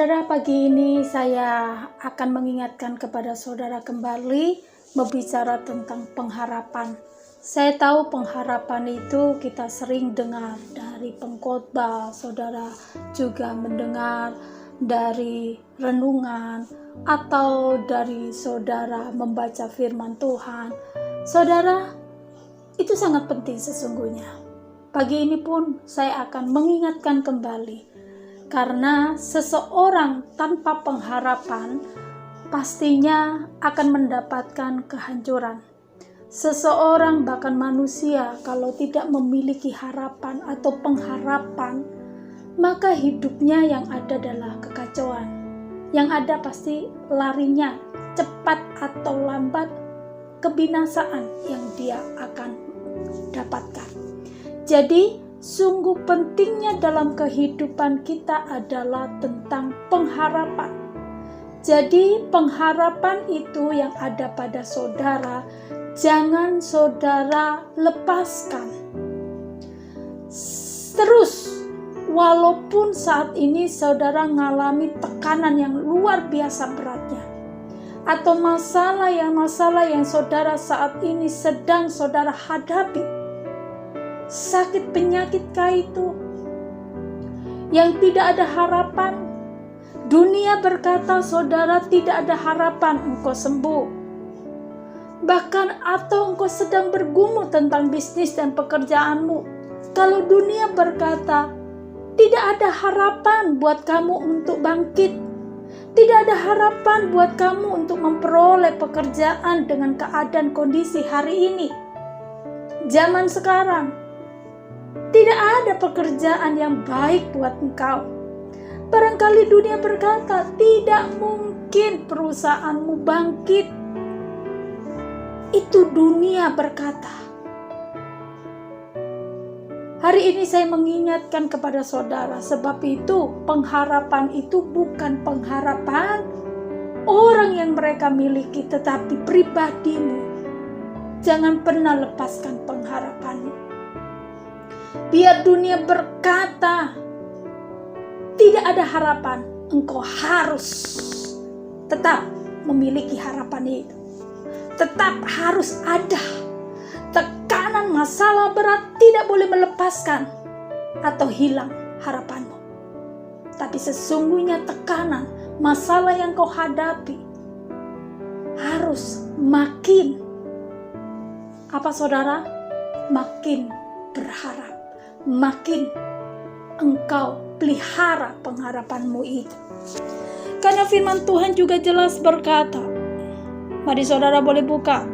Saudara, pagi ini saya akan mengingatkan kepada saudara kembali berbicara tentang pengharapan. Saya tahu pengharapan itu kita sering dengar dari pengkhotbah, saudara juga mendengar dari renungan atau dari saudara membaca firman Tuhan. Saudara, itu sangat penting sesungguhnya. Pagi ini pun saya akan mengingatkan kembali, karena seseorang tanpa pengharapan pastinya akan mendapatkan kehancuran. Seseorang bahkan manusia kalau tidak memiliki harapan atau pengharapan, maka hidupnya yang ada adalah kekacauan. Yang ada pasti larinya cepat atau lambat kebinasaan yang dia akan dapatkan. Jadi sungguh pentingnya dalam kehidupan kita adalah tentang pengharapan. Jadi pengharapan itu yang ada pada saudara, jangan saudara lepaskan. Terus, walaupun saat ini saudara mengalami tekanan yang luar biasa beratnya, atau masalah yang saudara saat ini sedang saudara hadapi, sakit penyakit kah itu yang tidak ada harapan. Dunia berkata saudara tidak ada harapan engkau sembuh. Bahkan atau engkau sedang bergumul tentang bisnis dan pekerjaanmu. Kalau dunia berkata tidak ada harapan buat kamu untuk bangkit. Tidak ada harapan buat kamu untuk memperoleh pekerjaan dengan keadaan kondisi hari ini. Zaman sekarang tidak ada pekerjaan yang baik buat engkau. Barangkali dunia berkata, tidak mungkin perusahaanmu bangkit. Itu dunia berkata. Hari ini saya mengingatkan kepada saudara, sebab itu pengharapan itu bukan pengharapan orang yang mereka miliki, tetapi pribadimu. Jangan pernah lepaskan pengharapanmu. Biar dunia berkata tidak ada harapan, engkau harus tetap memiliki harapan itu. Tetap harus ada. Tekanan masalah berat tidak boleh melepaskan atau hilang harapanmu. Tapi sesungguhnya tekanan masalah yang kau hadapi harus makin saudara? Makin berharap. Makin engkau pelihara pengharapanmu itu. Karena firman Tuhan juga jelas berkata, mari saudara boleh buka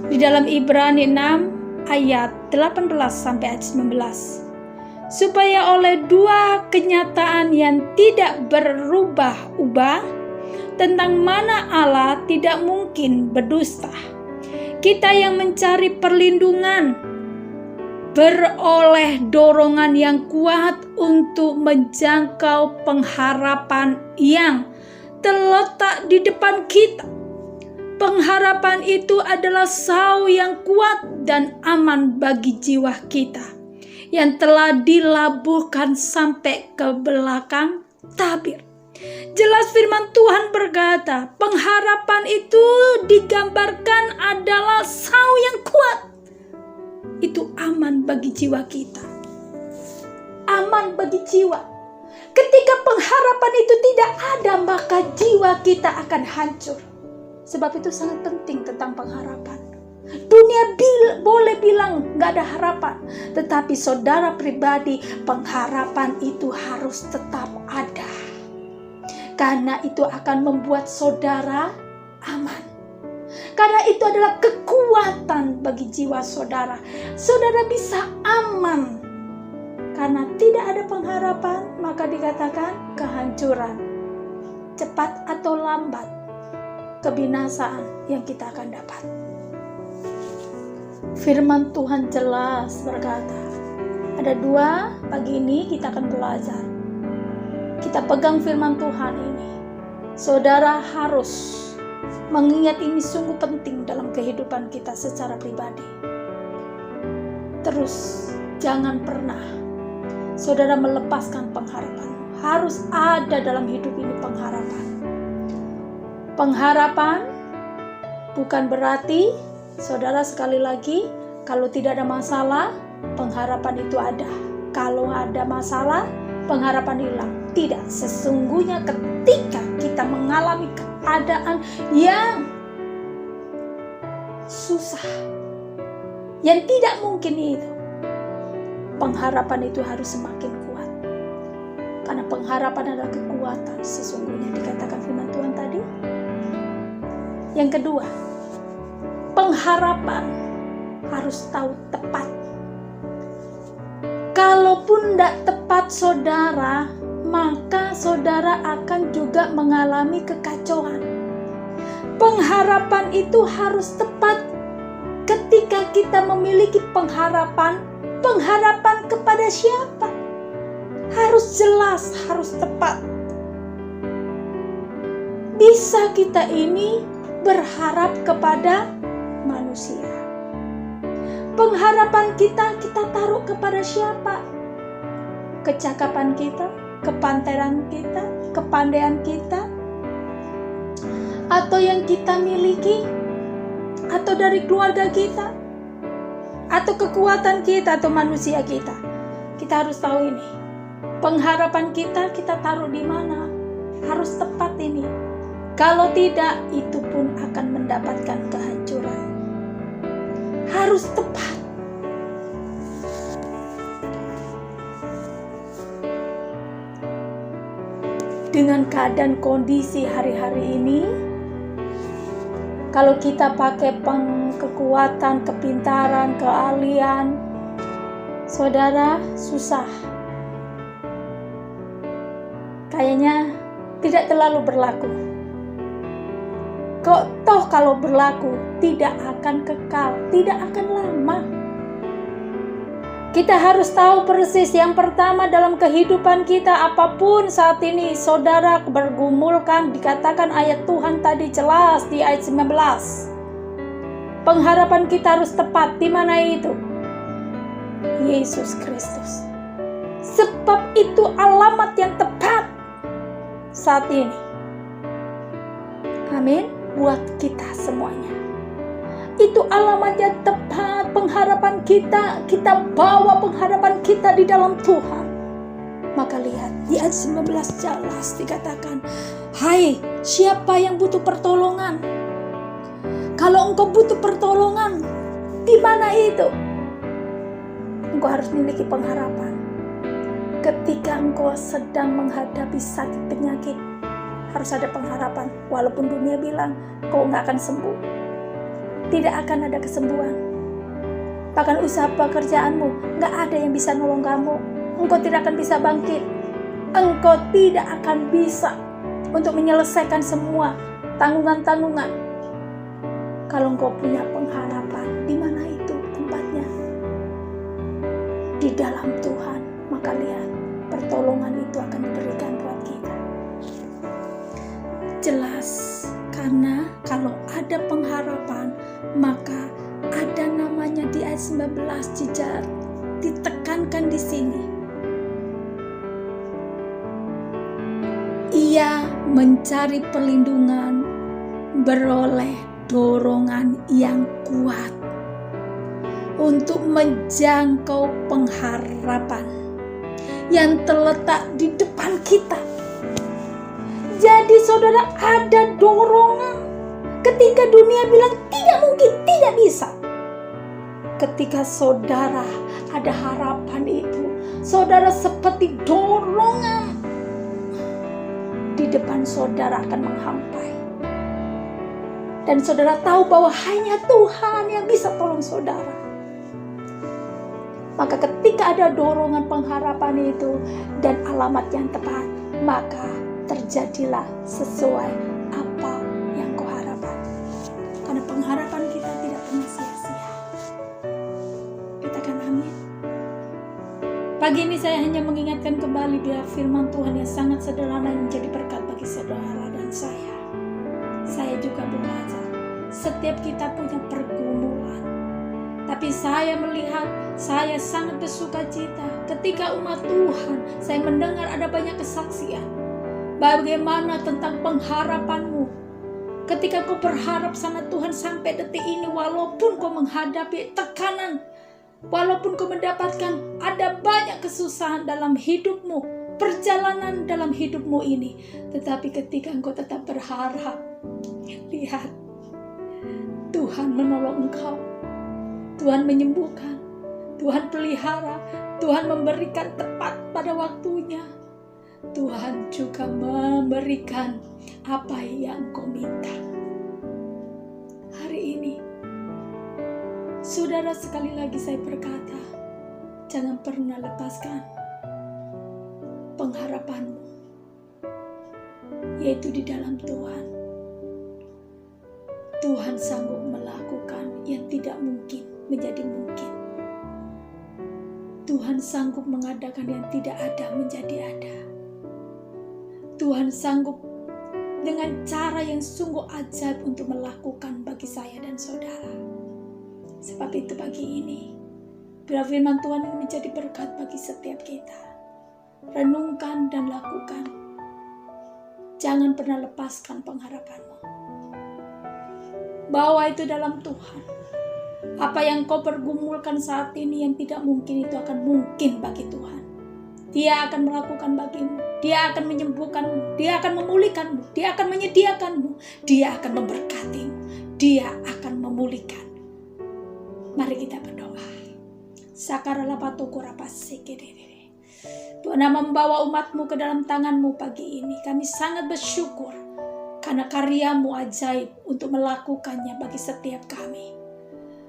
di dalam Ibrani 6 ayat 18 sampai ayat 19. Supaya oleh dua kenyataan yang tidak berubah-ubah tentang mana Allah tidak mungkin berdusta, kita yang mencari perlindungan beroleh dorongan yang kuat untuk menjangkau pengharapan yang terletak di depan kita. Pengharapan itu adalah sau yang kuat dan aman bagi jiwa kita, yang telah dilabuhkan sampai ke belakang tabir. Jelas firman Tuhan berkata, pengharapan itu digambarkan adalah sau yang kuat. Itu aman bagi jiwa kita. Aman bagi jiwa. Ketika pengharapan itu tidak ada, maka jiwa kita akan hancur. Sebab itu sangat penting tentang pengharapan. Dunia boleh bilang gak ada harapan, tetapi saudara pribadi, pengharapan itu harus tetap ada. Karena itu akan membuat saudara aman. Karena itu adalah kekuatan bagi jiwa saudara. Saudara bisa aman. Karena tidak ada pengharapan, maka dikatakan kehancuran. Cepat atau lambat, kebinasaan yang kita akan dapat. Firman Tuhan jelas berkata, ada dua pagi ini kita akan belajar. Kita pegang firman Tuhan ini. Saudara harus mengingat ini sungguh penting dalam kehidupan kita secara pribadi. Terus jangan pernah saudara melepaskan pengharapan. harus ada dalam hidup ini pengharapan. Pengharapan bukan berarti, saudara, sekali lagi, kalau tidak ada masalah, pengharapan itu ada. Kalau ada masalah, pengharapan hilang. Tidak, sesungguhnya ketika kita mengalami keadaan yang susah, yang tidak mungkin itu, pengharapan itu harus semakin kuat. Karena pengharapan adalah kekuatan, sesungguhnya dikatakan firman Tuhan tadi. Yang kedua, pengharapan harus tahu tepat. Kalaupun tidak tepat, saudara, maka saudara akan juga mengalami kekacauan. Pengharapan itu harus tepat. Ketika kita memiliki pengharapan, pengharapan kepada siapa? Harus jelas, harus tepat. Bisa kita ini berharap kepada manusia. Pengharapan kita taruh kepada siapa? Kecakapan kita, kepantaran kita, kepandaian kita, atau yang kita miliki, atau dari keluarga kita, atau kekuatan kita, atau manusia kita. Kita harus tahu ini. Pengharapan kita taruh di mana? Harus tepat ini. Kalau tidak, itu pun akan mendapatkan kehancuran. Harus tepat. Dengan keadaan kondisi hari-hari ini, kalau kita pakai kekuatan, kepintaran, keahlian, saudara, susah. Kayaknya tidak terlalu berlaku. Toh kalau berlaku, tidak akan kekal, tidak akan lama. Kita harus tahu persis, yang pertama dalam kehidupan kita, apapun saat ini saudara bergumulkan, dikatakan ayat Tuhan tadi jelas di ayat 19. Pengharapan kita harus tepat. Di mana itu? Yesus Kristus. Sebab itu alamat yang tepat saat ini. Amin. Buat kita semuanya. Itu alamatnya tepat. Pengharapan kita bawa pengharapan kita di dalam Tuhan. Maka lihat di ayat 19 jelas dikatakan, hai siapa yang butuh pertolongan? Kalau engkau butuh pertolongan, di mana itu? Engkau harus memiliki pengharapan. Ketika engkau sedang menghadapi sakit penyakit, harus ada pengharapan. Walaupun dunia bilang kau nggak akan sembuh, tidak akan ada kesembuhan. Bahkan usaha pekerjaanmu nggak ada yang bisa nolong kamu. Engkau tidak akan bisa bangkit. Engkau tidak akan bisa untuk menyelesaikan semua tanggungan-tanggungan. Kalau engkau punya pengharapan, di mana itu tempatnya? Di dalam Tuhan. Maka lihat, pertolongan itu akan diberikan buat kita. Jelas, karena kalau ada pengharapan, maka ada namanya di ayat 19 ditekankan di sini. Ia mencari perlindungan, beroleh dorongan yang kuat untuk menjangkau pengharapan yang terletak di depan kita. Jadi saudara, ada dorongan ketika dunia bilang tidak mungkin, tidak bisa. Ketika saudara ada harapan itu, saudara seperti dorongan di depan saudara akan menghampai. Dan saudara tahu bahwa hanya Tuhan yang bisa tolong saudara. Maka ketika ada dorongan pengharapan itu dan alamat yang tepat, maka terjadilah sesuai apa yang kau harapkan. Karena pengharapan kita tidak pernah sia-sia. Katakan amin. Pagi ini saya hanya mengingatkan kembali biar firman Tuhan yang sangat sederhana yang menjadi berkat bagi saudara dan saya. Saya juga belajar. Setiap kita punya pergumulan. Tapi saya melihat, saya sangat bersuka cita ketika umat Tuhan, saya mendengar ada banyak kesaksian. Bagaimana tentang pengharapanmu? Ketika kau berharap sama Tuhan sampai detik ini, walaupun kau menghadapi tekanan, walaupun kau mendapatkan ada banyak kesusahan dalam hidupmu, perjalanan dalam hidupmu ini, tetapi ketika engkau tetap berharap, lihat, Tuhan menolong engkau. Tuhan menyembuhkan, Tuhan pelihara, Tuhan memberikan tepat pada waktunya. Tuhan juga memberikan apa yang kau minta. Hari ini, saudara, sekali lagi saya berkata, jangan pernah lepaskan pengharapanmu, yaitu di dalam Tuhan. Tuhan sanggup melakukan yang tidak mungkin menjadi mungkin. Tuhan sanggup mengadakan yang tidak ada menjadi ada. Tuhan sanggup dengan cara yang sungguh ajaib untuk melakukan bagi saya dan saudara. Sebab itu pagi ini, biar firman Tuhan ini menjadi berkat bagi setiap kita. Renungkan dan lakukan. Jangan pernah lepaskan pengharapanmu. Bawa itu dalam Tuhan. Apa yang kau pergumulkan saat ini yang tidak mungkin, itu akan mungkin bagi Tuhan. Dia akan melakukan bagimu. Dia akan menyembuhkanmu. Dia akan memulihkanmu. Dia akan menyediakanmu. Dia akan memberkatimu. Dia akan memulihkan. Mari kita berdoa. Tuhan membawa umatmu ke dalam tanganmu pagi ini. Kami sangat bersyukur karena karyamu ajaib untuk melakukannya bagi setiap kami.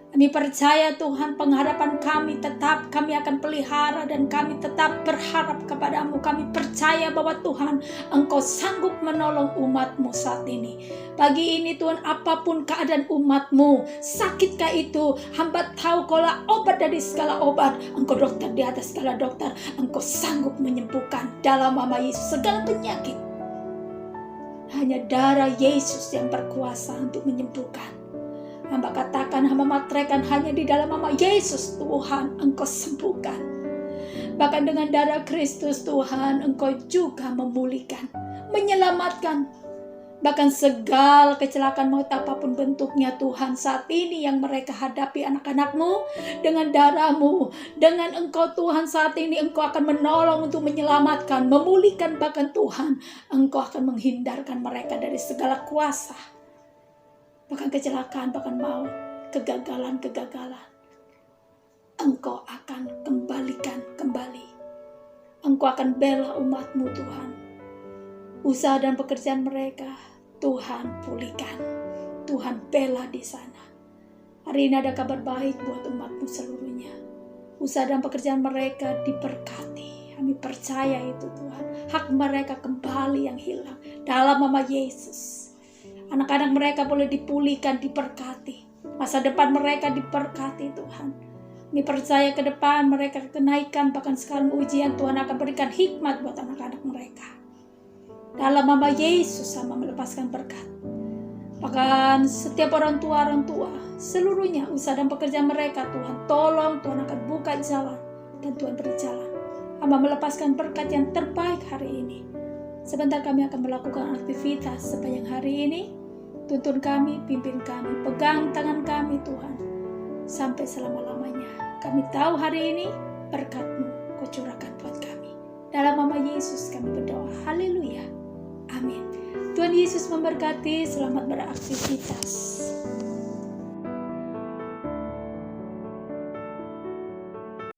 Kami percaya Tuhan, pengharapan kami tetap kami akan pelihara dan kami tetap berharap kepadamu. Kami percaya bahwa Tuhan, Engkau sanggup menolong umatmu saat ini. Pagi ini Tuhan, apapun keadaan umatmu, sakitkah itu, hamba tahu Kaulah obat dari segala obat. Engkau dokter di atas segala dokter. Engkau sanggup menyembuhkan dalam nama Yesus segala penyakit. Hanya darah Yesus yang berkuasa untuk menyembuhkan. Hamba katakan, hamba materaikan, hanya di dalam nama Yesus Tuhan Engkau sembuhkan. Bahkan dengan darah Kristus Tuhan, Engkau juga memulihkan, menyelamatkan. Bahkan segala kecelakaan maut apapun bentuknya Tuhan, saat ini yang mereka hadapi anak-anakmu, dengan darah-Mu, dengan Engkau Tuhan, saat ini Engkau akan menolong untuk menyelamatkan, memulihkan. Bahkan Tuhan, Engkau akan menghindarkan mereka dari segala kuasa, bahkan kecelakaan, bahkan maut, kegagalan. Engkau akan kembalikan kembali. Engkau akan bela umat-Mu Tuhan. Usaha dan pekerjaan mereka, Tuhan pulihkan. Tuhan bela di sana. Hari ini ada kabar baik buat umat-Mu seluruhnya. Usaha dan pekerjaan mereka diberkati. Kami percaya itu Tuhan. Hak mereka kembali yang hilang. Dalam nama Yesus. Anak-anak mereka boleh dipulihkan, diberkati. Masa depan mereka diberkati Tuhan. Kami percaya ke depan mereka kenaikan, bahkan sekarang ujian Tuhan akan berikan hikmat buat anak-anak mereka. Dalam nama Yesus sama melepaskan berkat. Bahkan setiap orang tua, seluruhnya usaha dan pekerjaan mereka Tuhan tolong, Tuhan akan buka jalan dan Tuhan beri jalan. Hamba melepaskan berkat yang terbaik hari ini. Sebentar kami akan melakukan aktivitas sepanjang hari ini. Tuntun kami, pimpin kami, pegang tangan kami Tuhan, sampai selama-lamanya. Kami tahu hari ini berkat-Mu Kau curahkan buat kami. Dalam nama Yesus kami berdoa. Haleluya. Amin. Tuhan Yesus memberkati. Selamat beraktivitas.